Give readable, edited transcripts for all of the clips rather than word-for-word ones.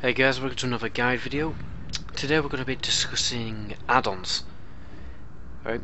Hey guys, welcome to another guide video. Today we're going to be discussing add-ons. Right,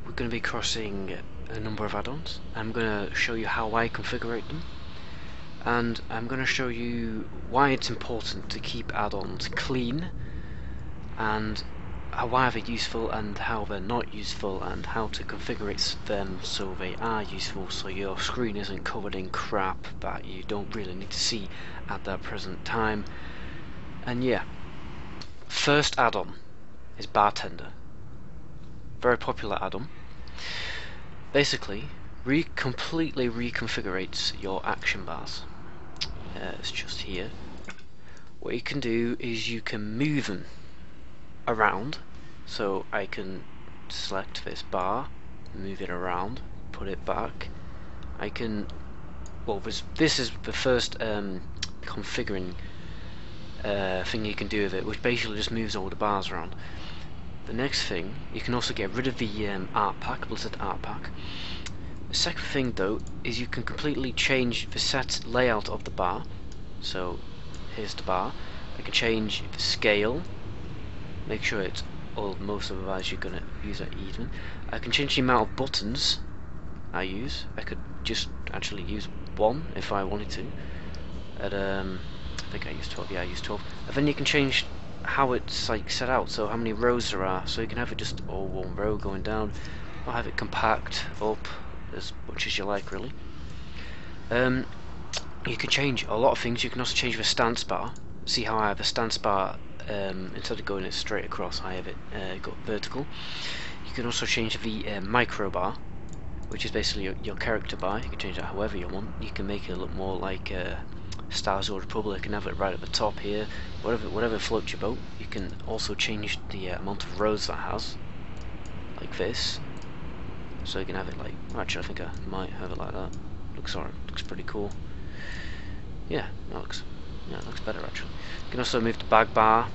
we're going to be crossing a number of add-ons. I'm going to show you how I configure them, and I'm going to show you why it's important to keep add-ons clean, and why they're useful and how they're not useful, and how to configure them so they are useful, so your screen isn't covered in crap that you don't really need to see at that present time. And yeah, first add-on is Bartender. Very popular add-on. Basically, completely reconfigurates your action bars. It's just here. What you can do is you can move them around. So I can select this bar, move it around, put it back. I can, well, this is the first configuring thing you can do with it, which basically just moves all the bars around. The next thing, you can also get rid of the art pack, Blizzard art pack. The second thing though is you can completely change the set layout of the bar. So here's the bar. I can change the scale, make sure it's all, most of the bars you're gonna use are even. I can change the amount of buttons I use. I could just actually use one if I wanted to. I think I used 12, yeah I used 12. And then you can change how it's like set out, so how many rows there are, so you can have it just all one row going down, or have it compact up as much as you like really. You can change a lot of things. You can also change the stance bar. See how I have a stance bar, instead of going it straight across, I have it got vertical. You can also change the micro bar, which is basically your character bar. You can change that however you want. You can make it look more like Stars of the Republic and have it right at the top here, whatever floats your boat. You can also change the amount of rows that has, like this, so you can have it like, actually I think I might have it like that. Looks alright, looks pretty cool. Yeah, that looks better actually. You can also move the bag bar,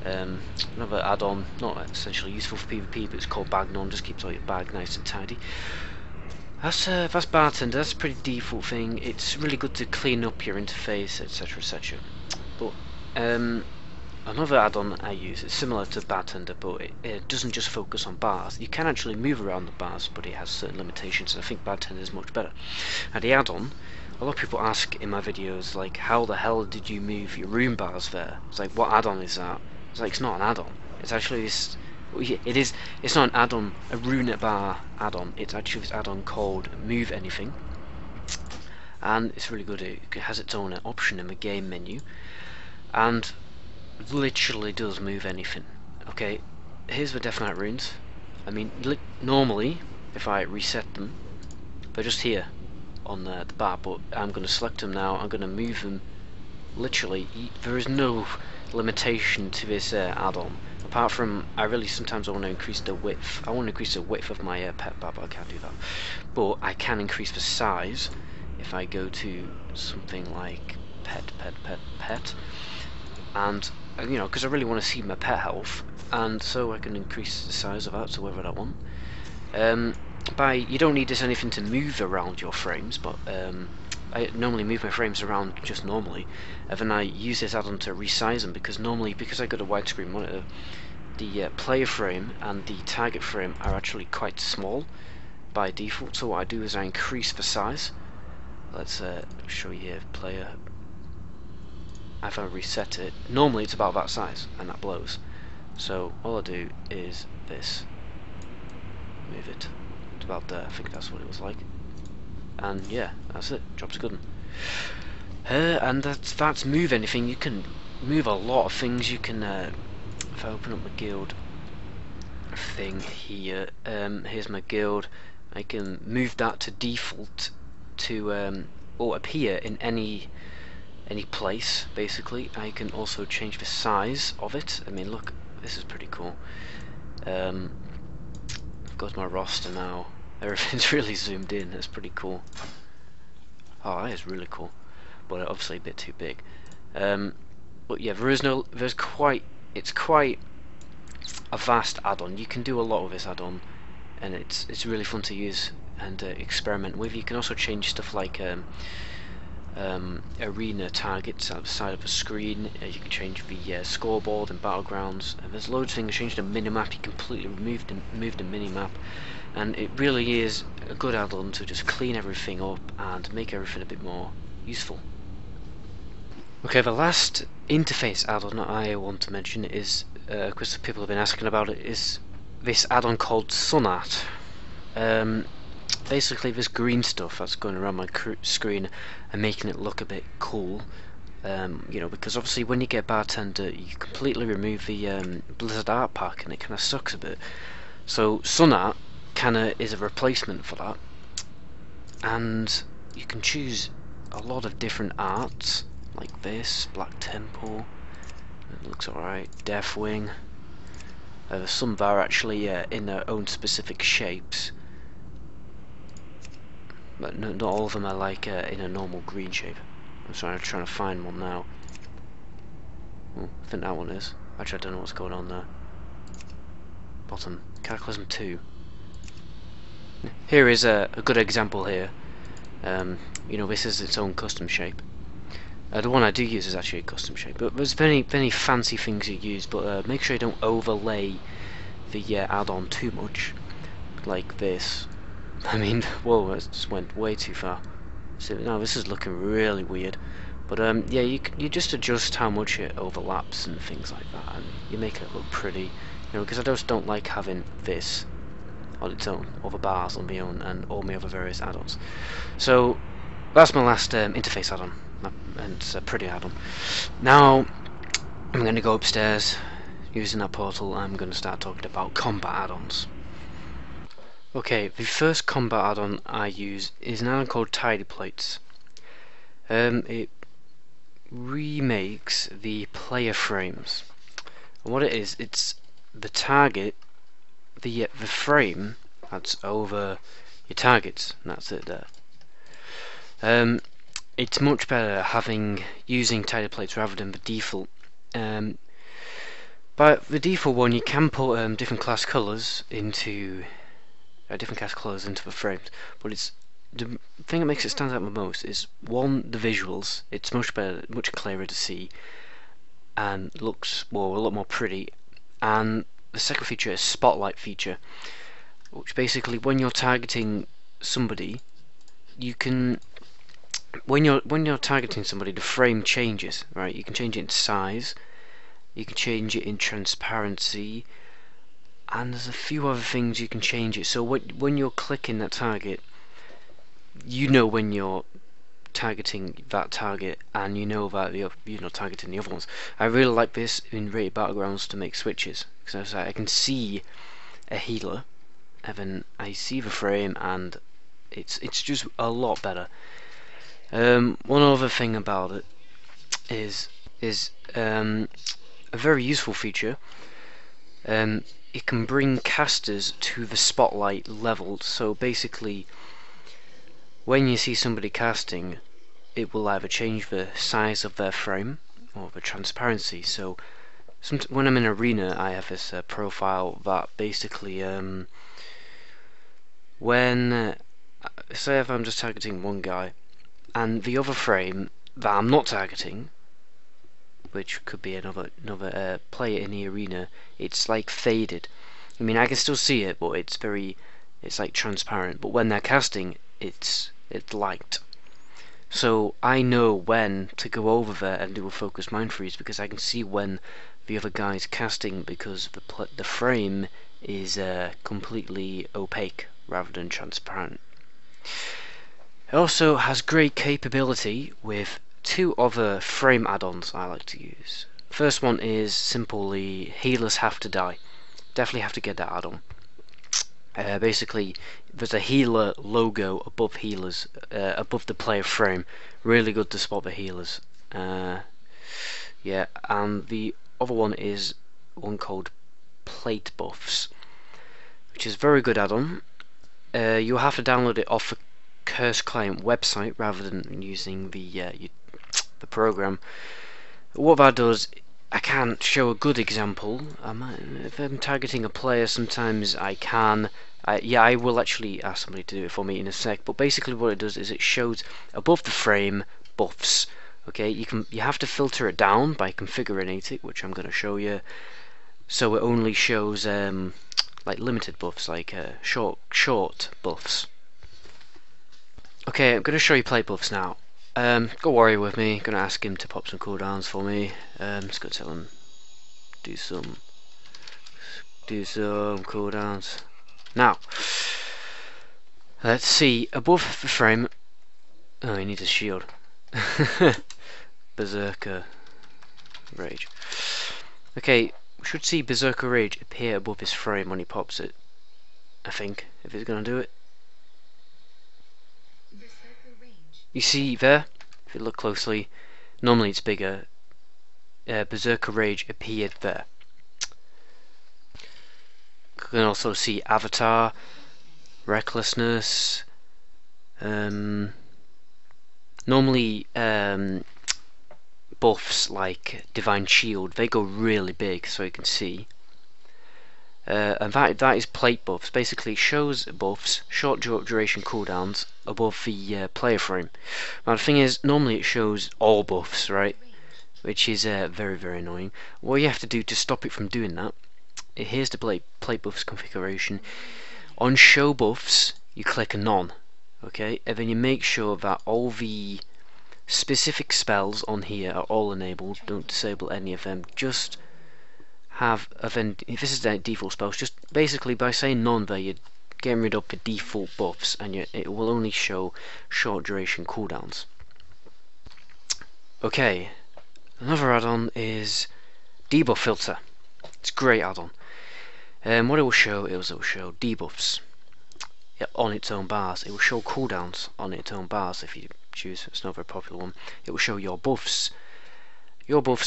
another add-on, not essentially useful for PvP, but it's called Bag None, just keeps all your bag nice and tidy. That's Bartender. That's a pretty default thing. It's really good to clean up your interface, etc, etc. But another add-on I use is similar to Bartender, but it doesn't just focus on bars. You can actually move around the bars, but it has certain limitations, and I think Bartender is much better. And the add-on, a lot of people ask in my videos, like, how the hell did you move your Rune Bars there? It's like, what add-on is that? It's like, it's not an add-on. It's actually this. It's not an add-on, a Rune Bar add-on. It's actually this add-on called MoveAnything, and it's really good. It has its own option in the game menu, and literally does move anything. Okay, here's the Death Knight runes. I mean, normally if I reset them, they're just here on the bar, but I'm going to select them now. I'm going to move them. Literally, there is no limitation to this add-on. Apart from, I really sometimes want to increase the width. I want to increase the width of my pet bar, but I can't do that. But I can increase the size if I go to something like pet, and you know, because I really want to see my pet health, and so I can increase the size of that to whatever I want. You don't need this anything to move around your frames, but I normally move my frames around just normally, and then I use this add-on to resize them, because I got a widescreen monitor, the player frame and the target frame are actually quite small by default, so what I do is I increase the size. Let's show you here, player. If I reset it, normally it's about that size, and that blows. So all I do is this, move it to about there. I think that's what it was like. And yeah, that's it. Job's a good one. And that's move anything. You can move a lot of things. You can, if I open up my guild thing here, here's my guild. I can move that to default to or appear in any place. Basically, I can also change the size of it. I mean, look, this is pretty cool. I've got my roster now. Everything's really zoomed in. That's pretty cool. Oh, that is really cool, but obviously a bit too big. But yeah, it's quite a vast add-on. You can do a lot with this add-on, and it's really fun to use and experiment with. You can also change stuff like arena targets at the side of the screen. You can change the scoreboard and battlegrounds. There's loads of things. Change the minimap. You completely remove the minimap, and it really is a good add-on to just clean everything up and make everything a bit more useful. Okay, the last interface add-on I want to mention is, because people have been asking about it, is this add-on called SunArt. Basically this green stuff that's going around my screen and making it look a bit cool, you know, because obviously when you get Bartender you completely remove the Blizzard art pack and it kind of sucks a bit. So SunArt kind of is a replacement for that, and you can choose a lot of different arts like this, Black Temple, it looks alright, Deathwing. Some of are actually in their own specific shapes, but not all of them are like in a normal green shape. I'm trying to find one now. Oh, I think that one is. Actually, I don't know what's going on there. Bottom, Cataclysm 2. Here is a good example here. You know, this is its own custom shape. The one I do use is actually a custom shape, but there's many fancy things you use, but make sure you don't overlay the add-on too much, like this. I mean, whoa, that just went way too far. So now this is looking really weird, but yeah, you just adjust how much it overlaps and things like that, and you make it look pretty. You know, because I just don't like having this on its own, or the bars on my own, and all my other various add-ons. So that's my last interface add-on, and it's a pretty add-on. Now I'm going to go upstairs using that portal. I'm going to start talking about combat add-ons. Okay, the first combat add-on I use is an add-on called Tidy Plates. It remakes the player frames. And what it is, it's the target, the frame that's over your targets, and that's it there. It's much better using tidy plates rather than the default. But the default one, you can put different class colours into the frames. But it's the thing that makes it stand out the most is, one, the visuals. It's much better, much clearer to see, and looks a lot more pretty. And the second feature is spotlight feature, which basically when you're targeting somebody, you can. When you're targeting somebody, the frame changes, right? You can change it in size, you can change it in transparency, and there's a few other things you can change it. So when you're clicking that target, you know when you're targeting that target, and you know that you're not targeting the other ones. I really like this in rated battlegrounds to make switches, because I can see a healer, and then I see the frame, and it's just a lot better. One other thing about it is a very useful feature. It can bring casters to the spotlight level. So basically, when you see somebody casting, it will either change the size of their frame or the transparency. So when I'm in arena, I have this profile that basically, say if I'm just targeting one guy, and the other frame that I'm not targeting, which could be another player in the arena, it's like faded. I mean, I can still see it, but it's like transparent. But when they're casting, it's light. So I know when to go over there and do a focus mind freeze, because I can see when the other guy's casting, because the frame is completely opaque rather than transparent. It also has great capability with two other frame add-ons I like to use. First one is simply Healers Have to Die. Definitely have to get that add-on. Basically, there's a healer logo above healers, above the player frame. Really good to spot the healers. Yeah, and the other one is one called Platebuffs, which is a very good add-on. You'll have to download it off the Curse client website rather than using the program. What that does, I can't show a good example. If I'm targeting a player, sometimes I can. I will actually ask somebody to do it for me in a sec. But basically, what it does is it shows above the frame buffs. Okay, you have to filter it down by configuring it, which I'm going to show you, so it only shows like limited buffs, like short buffs. Okay, I'm going to show you plate buffs now. Got Warrior with me. Going to ask him to pop some cooldowns for me. Just going to tell him do some cooldowns. Now, let's see. Above the frame. Oh, he needs a shield. Berserker Rage. Okay, we should see Berserker Rage appear above his frame when he pops it. I think, if he's going to do it. You see there, if you look closely, normally it's bigger. Berserker Rage appeared there. You can also see Avatar, Recklessness. Normally buffs like Divine Shield, they go really big, so you can see. And that is plate buffs. Basically, it shows buffs, short duration cooldowns above the player frame. Now the thing is, normally it shows all buffs, right? Which is very, very annoying. What you have to do to stop it from doing that, here's the plate buffs configuration. On show buffs, you click none, okay, and then you make sure that all the specific spells on here are all enabled. Don't disable any of them. Just have event. If this is the default spells, just basically by saying none there, you're getting rid of the default buffs, and it will only show short duration cooldowns. Okay, another add-on is Debo Filter. It's a great add-on. What it will show debuffs on its own bars. It will show cooldowns on its own bars if you choose. It's not a very popular one. It will show your buffs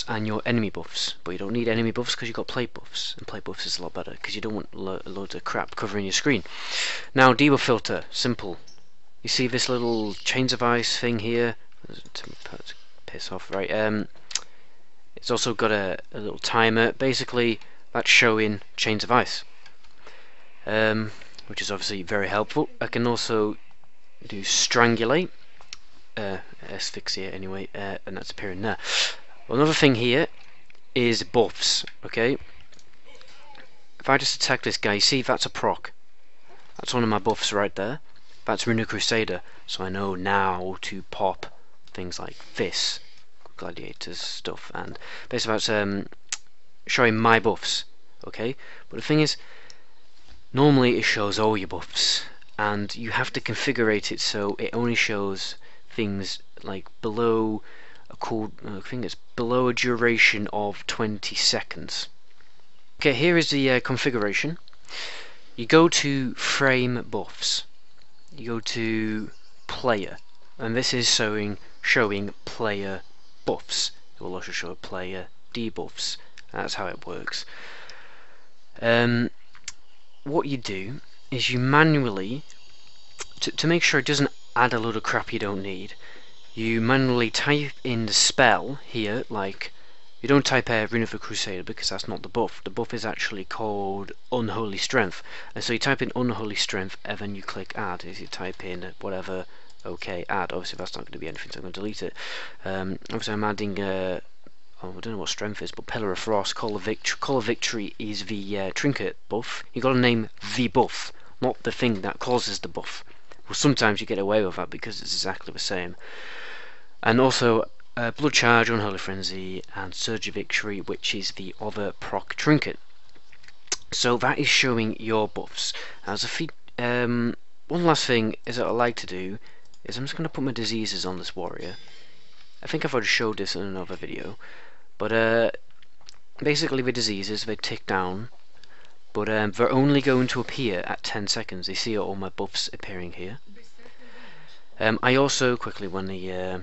and your enemy buffs, but you don't need enemy buffs because you've got plate buffs, and plate buffs is a lot better because you don't want loads of crap covering your screen. Now, Debo Filter, simple. You see this little chains of ice thing here? Piss off, right? It's also got a little timer. Basically, that's showing chains of ice, which is obviously very helpful. I can also do Strangulate, asphyxiate anyway, and that's appearing there. Another thing here is buffs, okay? If I just attack this guy, you see that's a proc. That's one of my buffs right there. That's Rune Crusader, so I know now to pop things like this, Gladiators stuff, and basically that's showing my buffs, okay? But the thing is, normally it shows all your buffs, and you have to configure it so it only shows things like below I think it's below a duration of 20 seconds. Okay, here is the configuration. You go to frame buffs. You go to player, and this is showing player buffs. It will also show player debuffs. That's how it works. What you do is you manually, to make sure it doesn't add a load of crap you don't need, you manually type in the spell here, like, you don't type Rune of the Crusader because that's not the buff. The buff is actually called Unholy Strength. And so you type in Unholy Strength and then you click add. As you type in whatever, okay, add. Obviously that's not going to be anything, so I'm going to delete it. Obviously I'm adding, I don't know what strength is, but Pillar of Frost, Call of Victory is the trinket buff. You've got to name the buff, not the thing that causes the buff. Well, sometimes you get away with that because it's exactly the same. And also Blood Charge, Unholy Frenzy, and Surge of Victory, which is the other proc trinket. So that is showing your buffs. As one last thing is that I like to do is I'm just going to put my diseases on this warrior. I think I've already showed this in another video, but basically the diseases, they tick down, but they're only going to appear at 10 seconds. You see all my buffs appearing here. I also, quickly, when the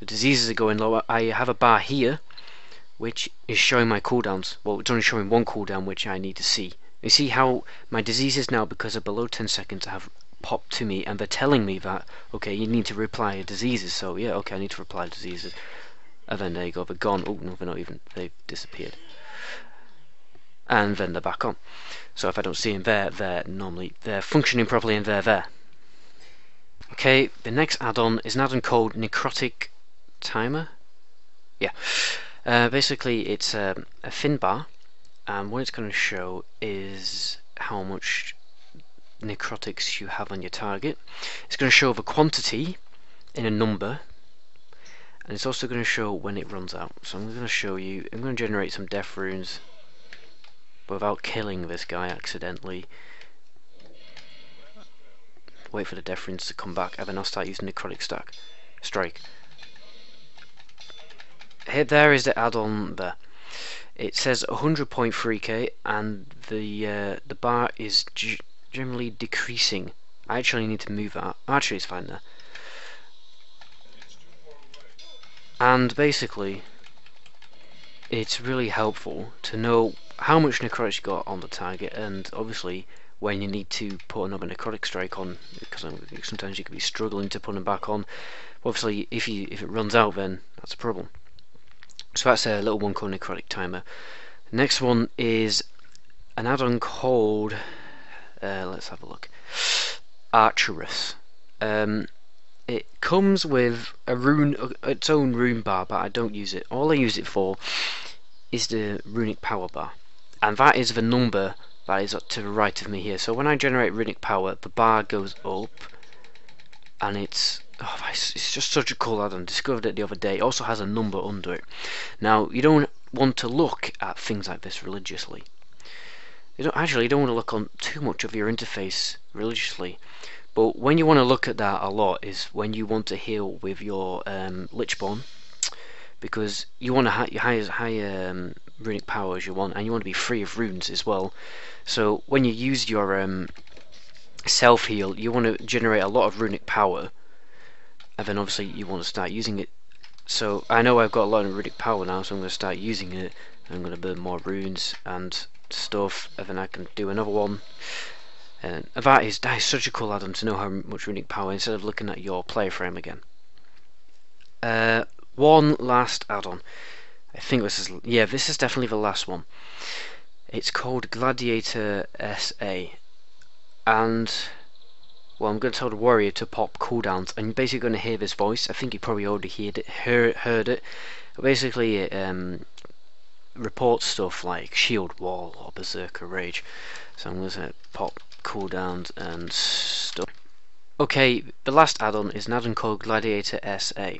diseases are going low, I have a bar here which is showing my cooldowns. Well, it's only showing one cooldown which I need to see. You see how my diseases now, because they're below 10 seconds, have popped to me and they're telling me that, okay, you need to reply to diseases. So yeah, okay, I need to reply to diseases. And then there you go, they're gone. Oh no, they're not even, they've disappeared. And then they're back on. So if I don't see them there, they're functioning properly and they're there. Okay, the next add-on is an add-on called Necrotic Timer. Yeah, basically it's a thin bar, and what it's going to show is how much necrotics you have on your target. It's going to show the quantity in a number, and it's also going to show when it runs out. So I'm going to show you, I'm going to generate some death runes without killing this guy accidentally. Wait for the death runes to come back, and then I'll start using necrotic strike. Here, there is the add-on there. It says 100.3k, and the bar is generally decreasing. I actually need to move that. Actually, it's fine there. And basically, it's really helpful to know how much necrotics you got on the target, and obviously when you need to put another necrotic strike on, because sometimes you could be struggling to put them back on. Obviously, if it runs out, then that's a problem. So that's a little one called Necrotic Timer. Next one is an add-on called, let's have a look, Archerus. It comes with its own rune bar, but I don't use it. All I use it for is the runic power bar, and that is the number that is up to the right of me here. So when I generate runic power, the bar goes up, and it's just such a cool add-on. Discovered it the other day. It also has a number under it. Now you don't want to look at things like this religiously. You don't want to look on too much of your interface religiously. But when you want to look at that a lot is when you want to heal with your Lichborn, because you want to high runic power as you want, and you want to be free of runes as well. So when you use your self heal, you want to generate a lot of runic power, and then obviously you want to start using it. So I know I've got a lot of runic power now, so I'm going to start using it. I'm going to burn more runes and stuff, and then I can do another one. And that is such a cool add-on to know how much runic power instead of looking at your player frame again. One last add-on. I think this is definitely the last one. It's called Gladiator SI, and well, I'm going to tell the warrior to pop cooldowns, and you're basically going to hear this voice. I think you probably already heard it. But basically, it reports stuff like Shield Wall or Berserker Rage. So I'm going to pop cooldowns and stuff. Okay, the last add-on is an add-on called Gladiator SI,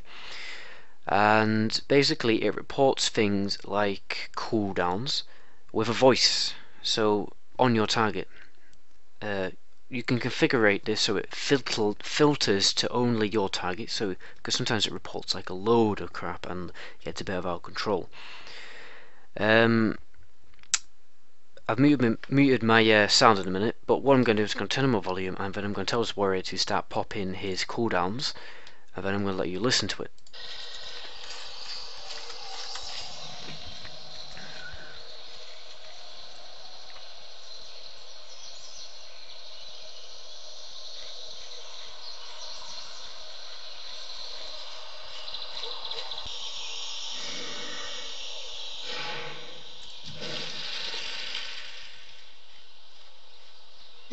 and basically it reports things like cooldowns with a voice. So on your target, you can configure this so it filters to only your target. So because sometimes it reports like a load of crap and gets a bit out of control. I've muted my sound in a minute, but what I'm going to do is I'm going to turn on my volume, and then I'm going to tell this warrior to start popping his cooldowns, and then I'm going to let you listen to it.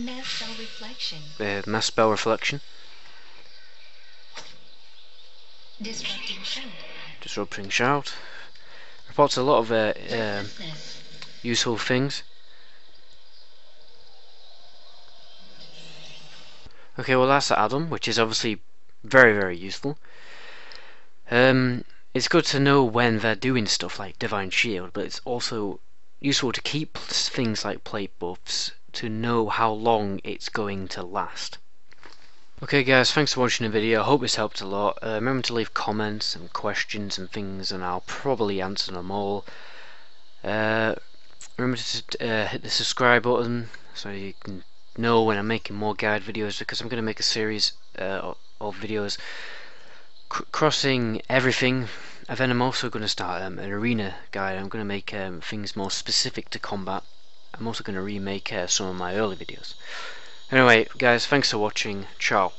Mass spell reflection. Mass spell reflection. Disrupting shout. Disrupting shout. Reports a lot of useful things. Okay, well that's the add-on, which is obviously very, very useful. It's good to know when they're doing stuff like Divine Shield, but it's also useful to keep things like plate buffs to know how long it's going to last. Okay guys, thanks for watching the video. I hope this helped a lot. Remember to leave comments and questions and things, and I'll probably answer them all. Remember to hit the subscribe button so you can know when I'm making more guide videos, because I'm going to make a series of videos crossing everything, and then I'm also going to start an arena guide. I'm going to make things more specific to combat. I'm also going to remake some of my early videos. Anyway guys, thanks for watching. Ciao.